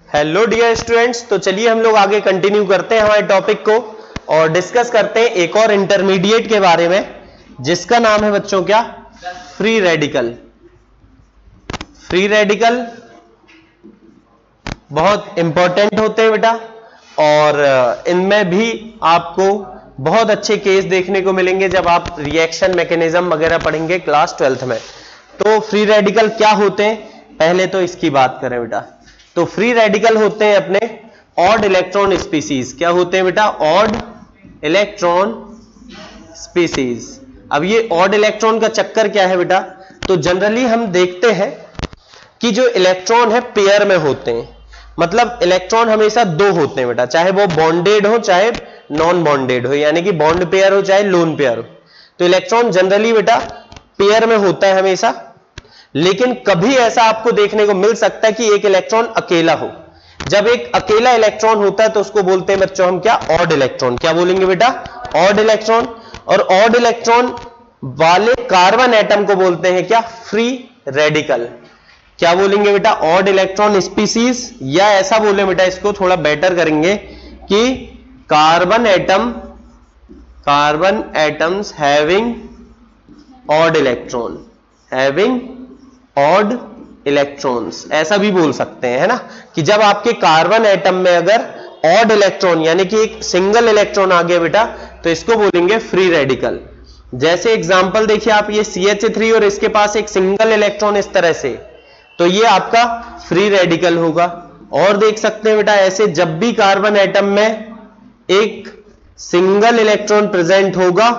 Hello dear students, तो चलिए हम लोग आगे कंटिन्यू करते हैं हमारे टॉपिक को और डिस्कस करते हैं एक और इंटरमीडिएट के बारे में, जिसका नाम है बच्चों क्या, फ्री रेडिकल। फ्री रेडिकल बहुत इंपॉर्टेंट होते हैं बेटा, और इनमें भी आपको बहुत अच्छे केस देखने को मिलेंगे जब आप रिएक्शन मैकेनिज्म वगैरह पढ़ेंगे क्लास 12th में। तो फ्री रेडिकल क्या होते हैं, पहले तो इसकी बात करें बेटा। तो फ्री रेडिकल होते हैं अपने ऑड इलेक्ट्रॉन स्पीसीज। क्या होते हैं बेटा? Odd electron species. अब ये ऑड इलेक्ट्रॉन का चक्कर क्या है बेटा? तो जनरली हम देखते हैं कि जो इलेक्ट्रॉन है पेयर में होते हैं, मतलब इलेक्ट्रॉन हमेशा दो होते हैं बेटा, चाहे वो बॉन्डेड हो चाहे नॉन बॉन्डेड हो, यानी कि बॉन्ड पेयर हो चाहे लोन पेयर हो। तो इलेक्ट्रॉन जनरली बेटा पेयर में होता है हमेशा, लेकिन कभी ऐसा आपको देखने को मिल सकता है कि एक इलेक्ट्रॉन अकेला हो। जब एक अकेला इलेक्ट्रॉन होता है तो उसको बोलते हैं बच्चों हम क्या, ऑड इलेक्ट्रॉन। क्या बोलेंगे बेटा? Odd electron. और ऑड इलेक्ट्रॉन वाले कार्बन एटम को बोलते हैं क्या, फ्री रेडिकल। क्या बोलेंगे बेटा? ऑड इलेक्ट्रॉन स्पीसीज, या ऐसा बोले बेटा, इसको थोड़ा बेटर करेंगे कि carbon atoms having odd electron, having odd electrons, ऐसा भी बोल सकते हैं, है ना, कि जब आपके कार्बन एटम में अगर ऑड इलेक्ट्रॉन यानी कि एक सिंगल इलेक्ट्रॉन आ गया बेटा, तो इसको बोलेंगे फ्री रेडिकल। जैसे एग्जांपल देखिए आप, ये CH3 और इसके पास एक सिंगल इलेक्ट्रॉन इस तरह से, तो ये आपका फ्री रेडिकल होगा। और देख सकते हैं बेटा ऐसे, जब भी कार्बन एटम में एक सिंगल इलेक्ट्रॉन प्रेजेंट होगा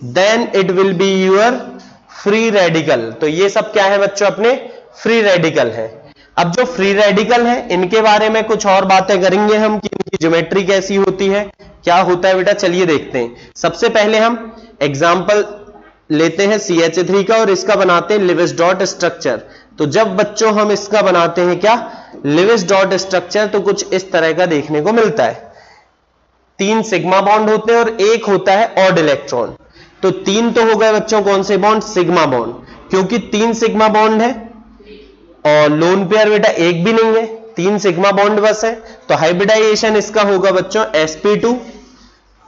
then it will be your free radical. तो ये सब क्या है बच्चों, अपने फ्री रेडिकल है। अब जो फ्री रेडिकल है इनके बारे में कुछ और बातें करेंगे हम कि इनकी ज्योमेट्री कैसी होती है, क्या होता है बेटा, चलिए देखते हैं। सबसे पहले हम एग्जांपल लेते हैं CH3 का और इसका बनाते हैं लिविस डॉट स्ट्रक्चर। तो जब बच्चों हम इसका बनाते हैं क्या, लिविस डॉट स्ट्रक्चर, तो कुछ इस तरह का देखने को मिलता है। 3 सिग्मा बॉन्ड होते हैं और एक होता है ऑड इलेक्ट्रॉन। तो 3 तो हो गए बच्चों कौन से बॉन्ड, सिग्मा बॉन्ड, क्योंकि 3 सिग्मा बॉन्ड है और लोन पेयर बेटा एक भी नहीं है, 3 सिग्मा बॉन्ड बस है। तो हाइब्रिडाइजेशन इसका होगा बच्चों sp2।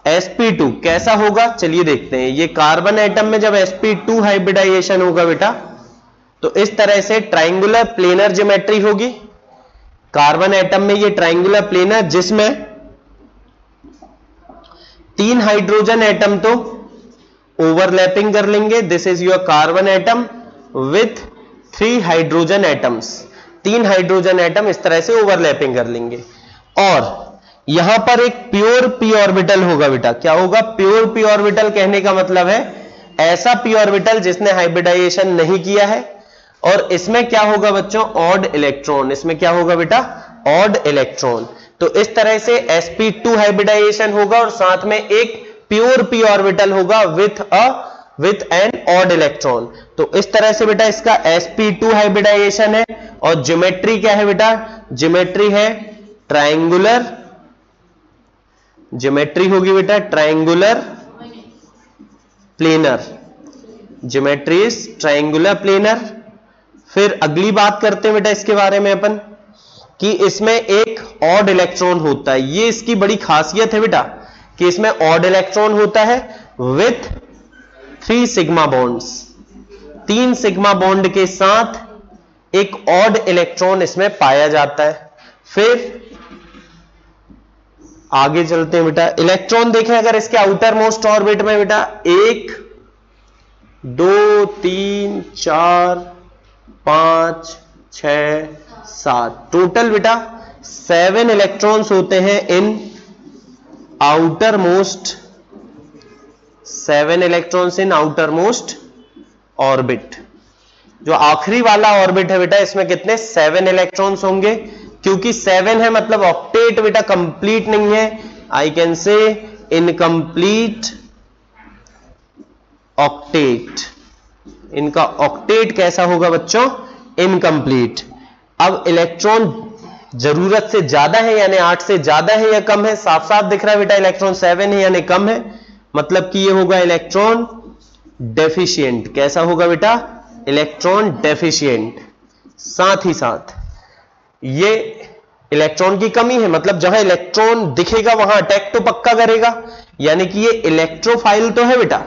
sp2 कैसा होगा, चलिए देखते हैं। ये कार्बन एटम में जब sp2 हाइब्रिडाइजेशन होगा बेटा, तो इस तरह से ट्राइंगुलर प्लेनर ज्योमेट्री होगी। कार्बन एटम में ये ट्राइंगुलर प्लेनर, जिसमें 3 हाइड्रोजन एटम तो ओवरलैपिंग कर लेंगे। This is your carbon atom with 3 hydrogen atoms. 3 hydrogen atom इस तरह से ओवरलैपिंग कर लेंगे। और यहां पर एक प्योर p ऑर्बिटल होगा बेटा। क्या होगा? Pure p orbital. कहने का मतलब है ऐसा p ऑर्बिटल जिसने हाइब्रिडाइजेशन नहीं किया है। और इसमें क्या होगा बच्चों, ऑड इलेक्ट्रॉन। इसमें क्या होगा बेटा, ऑड इलेक्ट्रॉन। तो इस तरह से sp2 हाइब्रिडाइजेशन होगा और साथ में एक प्योर p ऑर्बिटल होगा विथ एन ऑड इलेक्ट्रॉन। तो इस तरह से बेटा इसका sp2 हाइब्रिडाइजेशन है। और ज्योमेट्री क्या है बेटा, ज्योमेट्री है ट्रायंगुलर, ज्योमेट्री होगी बेटा triangular planar. Geometry is triangular planar. फिर अगली बात करते हैं बेटा इसके बारे में अपन, कि इसमें एक ऑड इलेक्ट्रॉन होता है। ये इसकी बड़ी खासियत है बेटा कि इसमें ऑड इलेक्ट्रॉन होता है with 3 sigma bonds. 3 sigma bond के साथ एक ऑड इलेक्ट्रॉन इसमें पाया जाता है। फिर आगे चलते हैं बेटा। इलेक्ट्रॉन देखें अगर इसके आउटर मोस्ट ऑर्बिट में बेटा 1 2 3 4 5 6 7 टोटल बेटा 7 इलेक्ट्रॉन्स होते हैं इन outer most, 7 electrons in outer most orbit. जो आखिरी वाला ऑर्बिट है बेटा, इसमें कितने, 7 इलेक्ट्रॉन्स होंगे। क्योंकि 7 है मतलब ऑक्टेट बेटा कंप्लीट नहीं है, I can say incomplete octet. इनका ऑक्टेट कैसा होगा बच्चों, इनकम्प्लीट। अब इलेक्ट्रॉन जरूरत से ज्यादा है यानी 8 से ज्यादा है या कम है, साफ साफ दिख रहा है बेटा इलेक्ट्रॉन 7 है यानी कम है, मतलब कि ये होगा इलेक्ट्रॉन डेफिशिएंट। कैसा होगा बेटा, इलेक्ट्रॉन डेफिशिएंट। साथ ही साथ ये इलेक्ट्रॉन की कमी है, मतलब जहां इलेक्ट्रॉन दिखेगा वहां अटैक तो पक्का करेगा, यानी कि ये इलेक्ट्रोफाइल तो है बेटा,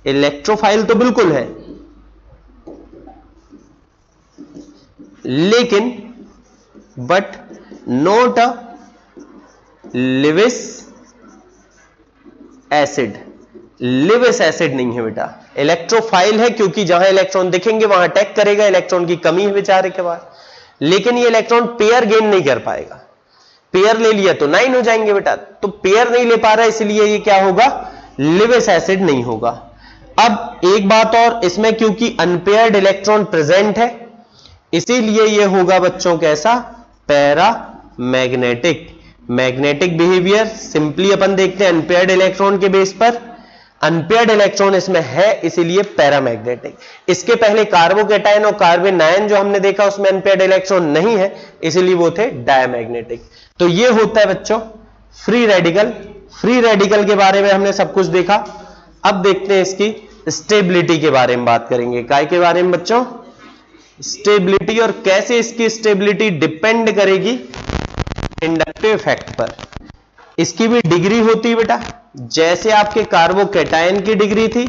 इलेक्ट्रोफाइल तो बिल्कुल है, लेकिन but not a Lewis acid, Lewis acid नहीं है बेटा, इलेक्ट्रोफाइल है क्योंकि जहां इलेक्ट्रॉन दिखेंगे वहां अटैक करेगा, इलेक्ट्रॉन की कमी है बेचारे के पास, लेकिन ये इलेक्ट्रॉन पेयर गेन नहीं कर पाएगा, पेयर ले लिया तो 9 हो जाएंगे बेटा, तो पेयर नहीं ले पा रहा इसलिए ये क्या होगा, लिविस एसिड नहीं होगा। अब एक बात और, इसमें क्योंकि अनपेयर्ड इलेक्ट्रॉन प्रेजेंट है इसीलिए ये होगा बच्चों कैसा, paramagnetic. Magnetic behaviour simply अपन देखते हैं अनपेयर्ड इलेक्ट्रॉन के बेस पर, अनपेयर्ड इलेक्ट्रॉन इसमें है इसीलिए पैरामैग्नेटिक। इसके पहले कार्बोकैटायन और कार्बन आयन जो हमने देखा उसमें अनपेयर्ड इलेक्ट्रॉन नहीं है इसलिए वो थे डायमैग्नेटिक। तो ये होता है बच्चों फ्री रेडिकल। फ्री रेडिकल के बारे में हमने सब कुछ देखा, अब देखते हैं इसकी स्टेबिलिटी के बारे में बात करेंगे। काय के बारे में बच्चों, स्टेबिलिटी, और कैसे इसकी स्टेबिलिटी डिपेंड करेगी इंडक्टिव इफेक्ट पर। इसकी भी डिग्री होती है बेटा, जैसे आपके कार्बोकैटायन की डिग्री थी,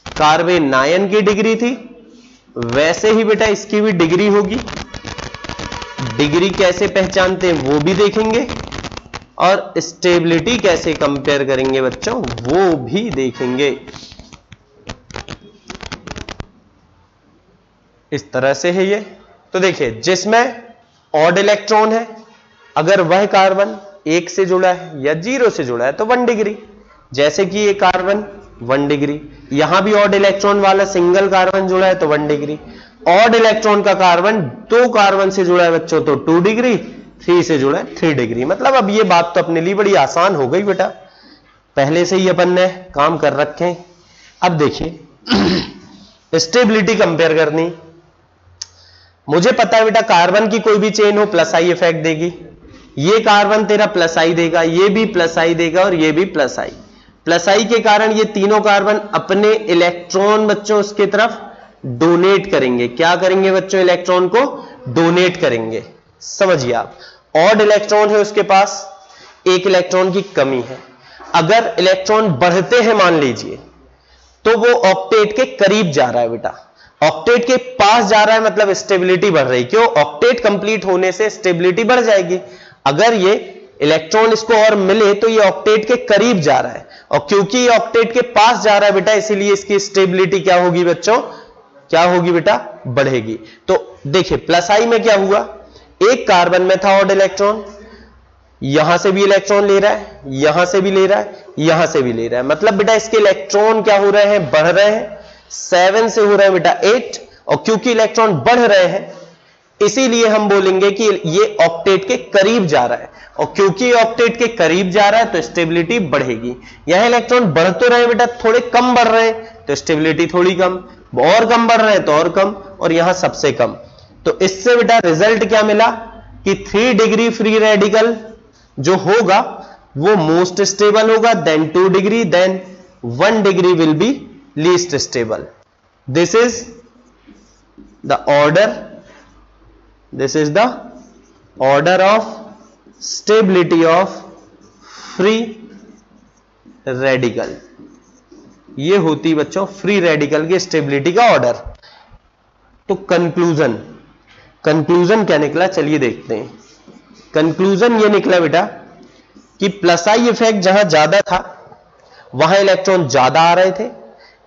कार्बन आयन की डिग्री थी, वैसे ही बेटा इसकी भी डिग्री होगी। डिग्री कैसे पहचानते हैं वो भी देखेंगे, और स्टेबिलिटी कैसे कंपेयर करेंगे बच्चों वो भी देखेंगे। इस तरह से है ये। तो देखिए जिसमें ऑड इलेक्ट्रॉन है, अगर वह कार्बन 1 से जुड़ा है या 0 से जुड़ा है तो 1 डिग्री, जैसे कि ये कार्बन 1 डिग्री, यहां भी ऑड इलेक्ट्रॉन वाला सिंगल कार्बन जुड़ा है तो 1 डिग्री। ऑड इलेक्ट्रॉन का कार्बन 2 कार्बन से जुड़ा है बच्चों तो 2 डिग्री, 3 से जुड़ा है 3 डिग्री। मतलब अब ये बात तो अपने लिए बड़ी आसान हो गई बेटा, पहले से ही अपन ने काम कर रखे हैं। अब देखिए स्टेबिलिटी कंपेयर करनी, मुझे पता है बेटा कार्बन की कोई भी चेन हो प्लस आई इफेक्ट देगी, ये कार्बन तेरा प्लस आई देगा, ये भी प्लस आई देगा और ये भी प्लस आई। प्लस आई के कारण ये तीनों कार्बन अपने इलेक्ट्रॉन बच्चों उसके तरफ डोनेट करेंगे। क्या करेंगे बच्चों, इलेक्ट्रॉन को डोनेट करेंगे। समझिए आप, ऑड इलेक्ट्रॉन है उसके पास, एक इलेक्ट्रॉन की कमी है, अगर इलेक्ट्रॉन बढ़ते हैं मान लीजिए तो वो ऑक्टेट के करीब जा रहा है बेटा, ऑक्टेट के पास जा रहा है मतलब स्टेबिलिटी बढ़ रही। क्यों, ऑक्टेट कंप्लीट होने से स्टेबिलिटी बढ़ जाएगी। अगर ये इलेक्ट्रॉन इसको और मिले तो ये ऑक्टेट के करीब जा रहा है, और क्योंकि ये ऑक्टेट के पास जा रहा है बेटा इसीलिए इसकी स्टेबिलिटी क्या होगी बच्चों, क्या होगी बेटा, बढ़ेगी। तो देखिए प्लस आई में क्या हुआ, एक कार्बन में था ऑड इलेक्ट्रॉन, यहां से भी इलेक्ट्रॉन ले रहा है, यहां से भी ले रहा है, यहां से भी ले रहा है, मतलब बेटा इसके इलेक्ट्रॉन क्या हो रहे हैं, बढ़ रहे हैं। 7 से हो रहा है बेटा 8, और क्योंकि इलेक्ट्रॉन बढ़ रहे हैं इसीलिए हम बोलेंगे कि ये ऑक्टेट के करीब जा रहा है, और क्योंकि ऑक्टेट के करीब जा रहा है तो स्टेबिलिटी बढ़ेगी। यहां इलेक्ट्रॉन बढ़ तो रहे बेटा, थोड़े कम बढ़ रहे हैं तो स्टेबिलिटी थोड़ी कम, और कम बढ़ रहे हैं तो और कम, और यहां सबसे कम। तो इससे बेटा रिजल्ट क्या मिला कि 3 डिग्री फ्री रेडिकल जो होगा वो मोस्ट स्टेबल होगा, then 2 degree, then 1 degree will be least stable. This is the order, this is the order of stability of free radical। ये होती बच्चों फ्री रेडिकल की स्टेबिलिटी का ऑर्डर। तो कंक्लूजन, कंक्लूजन क्या निकला चलिए देखते हैं। कंक्लूजन ये निकला बेटा कि प्लस आई इफेक्ट जहां ज्यादा था वहां इलेक्ट्रॉन ज्यादा आ रहे थे,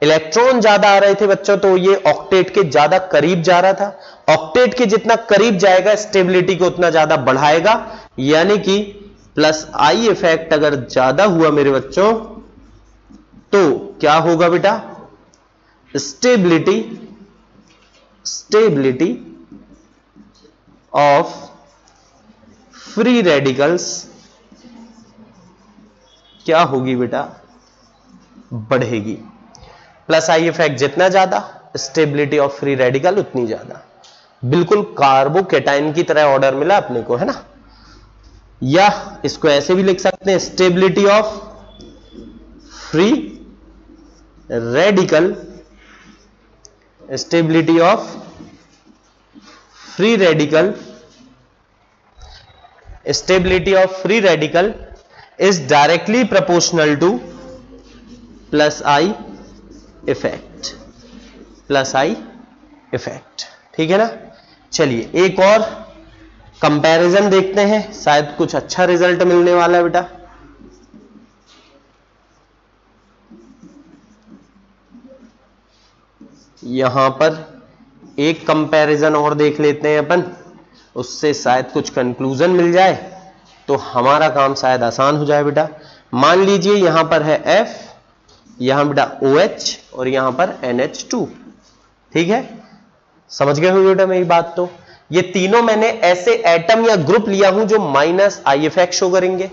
इलेक्ट्रॉन ज्यादा आ रहे थे बच्चों तो ये ऑक्टेट के ज्यादा करीब जा रहा था, ऑक्टेट के जितना करीब जाएगा स्टेबिलिटी को उतना ज्यादा बढ़ाएगा, यानी कि प्लस आई इफेक्ट अगर ज्यादा हुआ मेरे बच्चों तो क्या होगा बेटा, stability, stability of free radicals क्या होगी बेटा, बढ़ेगी। प्लस आई इफेक्ट जितना ज्यादा स्टेबिलिटी ऑफ फ्री रेडिकल उतनी ज्यादा। बिल्कुल कार्बोकैटायन की तरह ऑर्डर मिला अपने को, है ना। या इसको ऐसे भी लिख सकते हैं, stability of free radical, stability of free radical stability of free radical is directly proportional two plus I effect, plus I effect. ठीक है ना। चलिए एक और कंपैरिजन देखते हैं, शायद कुछ अच्छा रिजल्ट मिलने वाला है बेटा। यहां पर एक कंपैरिजन और देख लेते हैं अपन, उससे शायद कुछ कंक्लूजन मिल जाए तो हमारा काम शायद आसान हो जाए बेटा। मान लीजिए यहां पर है F, यहां बेटा OH और यहां पर NH2। ठीक है, समझ गए हो बेटा मेरी बात। तो ये तीनों मैंने ऐसे एटम या ग्रुप लिया हूं जो माइनस आई इफेक्ट शो करेंगे।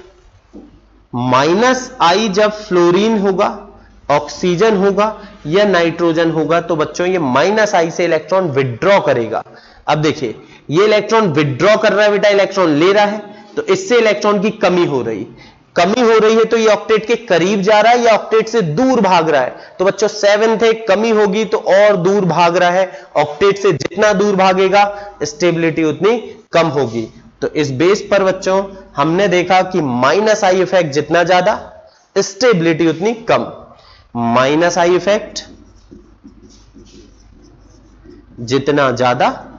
माइनस आई जब फ्लोरीन होगा, ऑक्सीजन होगा या नाइट्रोजन होगा तो बच्चों ये माइनस आई से इलेक्ट्रॉन विड्रॉ करेगा। अब देखिए ये इलेक्ट्रॉन विड्रॉ कर रहा है बेटा, इलेक्ट्रॉन ले रहा है, तो इससे इलेक्ट्रॉन की कमी हो रही है तो ये ऑक्टेट के करीब जा रहा है या ऑक्टेट से दूर भाग रहा है। तो बच्चों 7 थे, कमी होगी तो और दूर भाग रहा है। ऑक्टेट से जितना दूर भागेगा स्टेबिलिटी उतनी कम होगी। तो इस बेस पर बच्चों हमने देखा कि माइनस आई इफेक्ट जितना ज्यादा स्टेबिलिटी उतनी कम। माइनस आई इफेक्ट जितना ज्यादा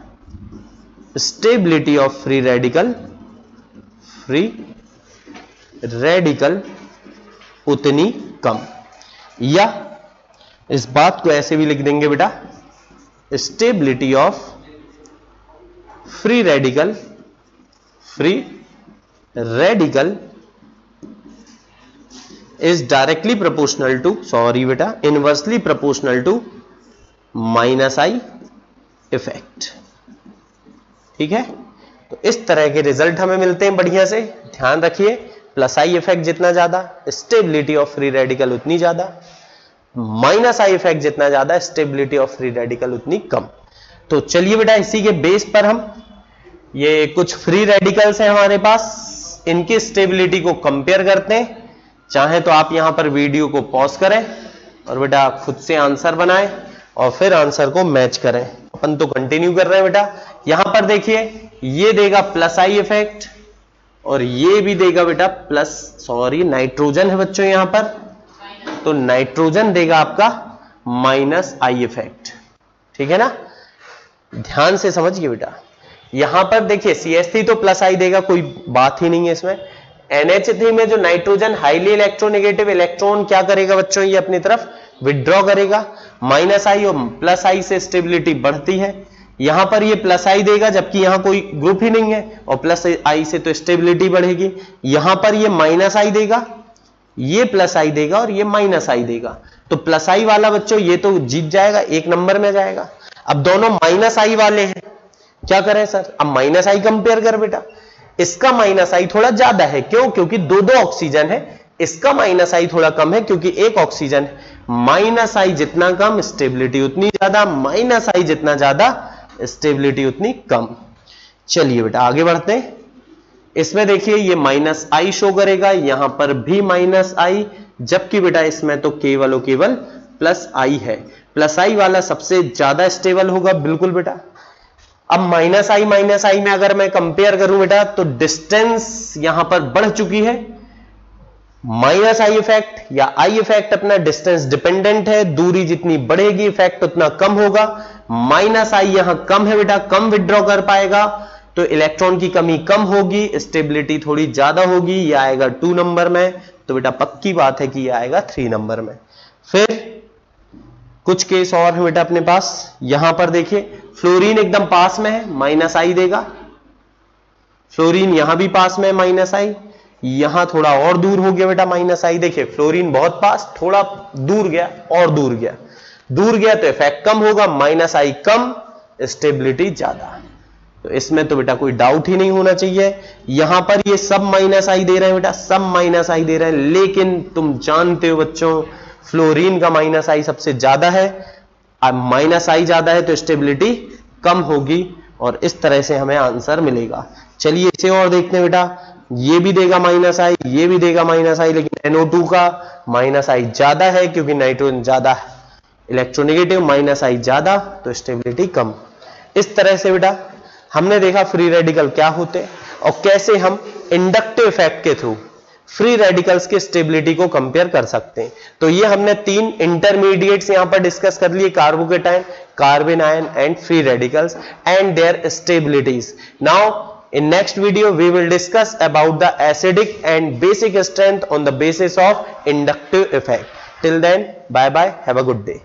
स्टेबिलिटी ऑफ फ्री रेडिकल उतनी कम। या इस बात को ऐसे भी लिख देंगे बेटा, stability of free radical is directly proportional to, sorry बेटा, inversely proportional to minus I effect. ठीक है, तो इस तरह के रिजल्ट हमें मिलते हैं बढ़िया से। ध्यान रखिए, प्लस आई इफेक्ट जितना ज्यादा स्टेबिलिटी ऑफ फ्री रेडिकल उतनी ज्यादा, माइनस आई इफेक्ट जितना ज्यादा स्टेबिलिटी ऑफ फ्री रेडिकल उतनी कम। तो चलिए बेटा इसी के बेस पर हम ये कुछ फ्री रेडिकल्स हैं हमारे पास, इनकी स्टेबिलिटी को कंपेयर करते हैं। चाहे तो आप यहां पर वीडियो को पॉज करें और बेटा खुद से आंसर बनाएं और फिर आंसर को मैच करें। अपन तो कंटिन्यू कर रहे हैं बेटा। यहां पर देखिए ये देगा प्लस आई इफेक्ट और ये भी देगा बेटा प्लस, सॉरी नाइट्रोजन है बच्चों यहां पर, तो नाइट्रोजन देगा आपका माइनस आई इफेक्ट। ठीक है ना, ध्यान से समझिए बेटा। यहां पर देखिए CH3 तो प्लस आई देगा, कोई बात ही नहीं है इसमें। NH3 में जो नाइट्रोजन हाईली इलेक्ट्रोनेगेटिव इलेक्ट्रॉन क्या करेगा बच्चों, ये अपनी तरफ विड्रॉ करेगा। माइनस आई और प्लस आई से स्टेबिलिटी बढ़ती है। यहां पर ये प्लस आई देगा जबकि यहां कोई ग्रुप ही नहीं है और प्लस आई से तो स्टेबिलिटी बढ़ेगी। यहां पर ये माइनस आई देगा, ये प्लस आई देगा और ये माइनस आई देगा। तो प्लस आई वाला बच्चों ये तो जीत जाएगा, एक नंबर में जाएगा। अब दोनों माइनस आई वाले हैं, क्या करें सर, अब माइनस आई कंपेयर कर बेटा। इसका माइनस आई थोड़ा ज्यादा है, क्यों, क्योंकि दो ऑक्सीजन है। इसका माइनस आई थोड़ा कम है क्योंकि एक ऑक्सीजन है। माइनस आई जितना कम स्टेबिलिटी उतनी ज्यादा, माइनस आई जितना ज्यादा स्टेबिलिटी उतनी कम। चलिए बेटा आगे बढ़ते हैं। इसमें देखिए ये माइनस आई शो करेगा, यहां पर भी माइनस आई, जबकि बेटा इसमें तो केवल और केवल प्लस आई है। प्लस आई वाला सबसे ज्यादा स्टेबल होगा, बिल्कुल बेटा। अब माइनस आई में अगर मैं कंपेयर करूं बेटा तो डिस्टेंस यहां पर बढ़ चुकी है। माइनस आई इफेक्ट या आई इफेक्ट अपना डिस्टेंस डिपेंडेंट है, दूरी जितनी बढ़ेगी इफेक्ट उतना कम होगा। माइनस आई यहां कम है बेटा, कम विड्रॉ कर पाएगा तो इलेक्ट्रॉन की कमी कम होगी, स्टेबिलिटी थोड़ी ज्यादा होगी, ये आएगा 2 नंबर में। तो बेटा पक्की बात है कि ये आएगा 3 नंबर में। फिर कुछ केस और है बेटा अपने पास। यहां पर देखिए फ्लोरीन एकदम पास में है, माइनस आई देगा। फ्लोरीन यहां भी पास में है, माइनस आई। यहां थोड़ा और दूर हो गया बेटा माइनस आई। देखिए फ्लोरीन बहुत पास, थोड़ा दूर गया और दूर गया तो इफेक्ट कम होगा, माइनस आई कम, स्टेबिलिटी ज्यादा। तो इसमें तो बेटा कोई डाउट ही नहीं होना चाहिए। यहां पर ये सब माइनस आई दे रहे हैं बेटा, सब माइनस आई दे रहे हैं, लेकिन तुम जानते हो बच्चों फ्लोरीन का माइनस आई सबसे ज्यादा है। अब माइनस आई ज्यादा है तो स्टेबिलिटी कम होगी और इस तरह से हमें आंसर मिलेगा। चलिए इसे और देखते हैं बेटा। ये भी देगा माइनस आई, ये भी देगा माइनस आई, लेकिन NO2 का माइनस आई ज्यादा है क्योंकि नाइट्रोजन ज्यादा है, इलेक्ट्रोनेगेटिव, माइनस आई ज्यादा तो स्टेबिलिटी कम। इस तरह से बेटा हमने देखा फ्री रेडिकल क्या होते हैं। और कैसे हम इंडक्टिव इफेक्ट के थ्रू फ्री रेडिकल्स की स्टेबिलिटी को कंपेयर कर सकते हैं। तो ये हमने 3 इंटरमीडिएट्स यहां पर डिस्कस कर लिए, carbocation, carbon ion and free radicals and their stabilities. Now in next video we will discuss about the acidic and basic strength on the basis of inductive effect. Till then, bye bye, have a good day.